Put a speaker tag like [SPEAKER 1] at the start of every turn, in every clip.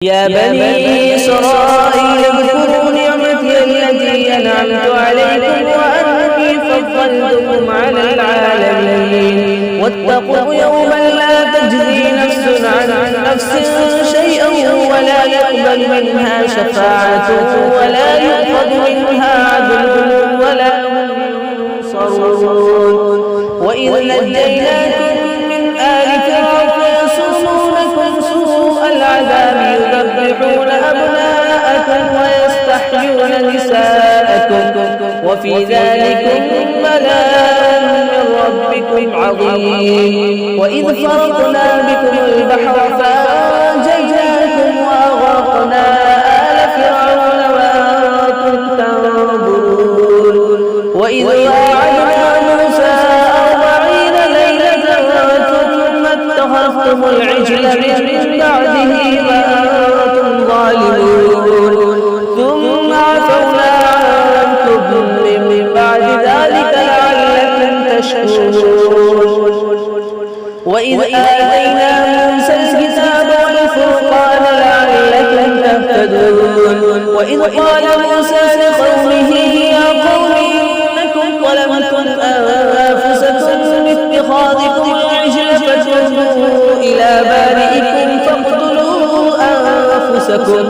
[SPEAKER 1] يا بني إسرائيل اذكروا نعمتي التي أنعمت عليكم وأني فضلتكم على العالمين واتقوا يوما لا تجزي نفس عن نفس شيئا ولا يقبل منها شفاعة ولا يؤخذ منها عدل ولا هم ينصرون وإذ نجيناكم من آل فرعون يسومونكم سوء العذاب يذبحون أبناءكم ويستحيون نساءكم وفي ذلكم بلاء من ربكم عظيم وإذ فرقنا بكم البحر فأنجيناكم وأغرقنا آل فرعون وأنتم تنظرون وإذ واعدنا موسى 40 ليلة ثم اتخذتم العجل من بعده وأنتم ظالمون ثم عفونا عنكم من بعد ذلك لعلكم تشكرون وإذ آتينا موسى الكتاب والفرقان لعلكم تهتدون وإذ قال موسى لقومه يا قوم إنكم ظلمتم أنفسكم باتخاذكم العجل فتوبوا إلى بارئكم فاقتلوا أنفسكم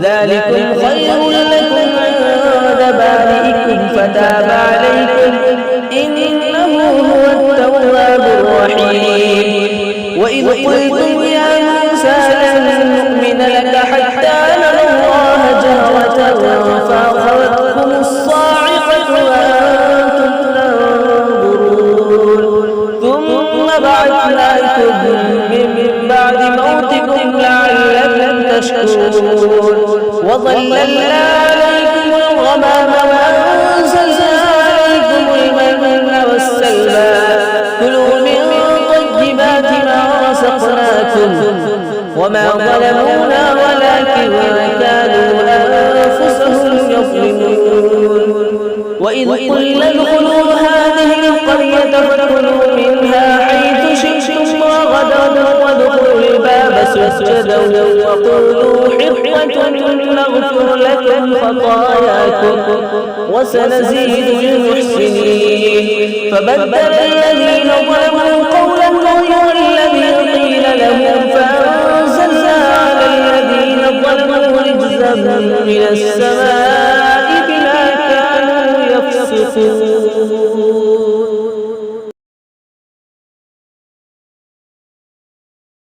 [SPEAKER 1] ذلكم خير لكم عند بارئكم فتاب عليكم إنه هو التواب الرحيم وإذ قلتم يا موسى لن نؤمن لك حتى نرى الله جهرة فأخذتكم الصاعقة وأنتم تنظرون ثم بعثناكم من بعد موتكم لعلكم تشكرون وظللنا عليكم الغمام وأنزلنا عليكم المن والسلوى كلوا من طيبات ما رزقناكم وما ظلمونا ولكن كانوا أنفسهم يظلمون وإذ قلنا ادخلوا هذه القرية فادخلوا منها حيث شئتم رغدا وادخلوا الباب سجدا وقولوا حطة نغفر لكم خطاياكم وسنزيد المحسنين فبدل الذين ظلموا قولا غير الذي قيل لهم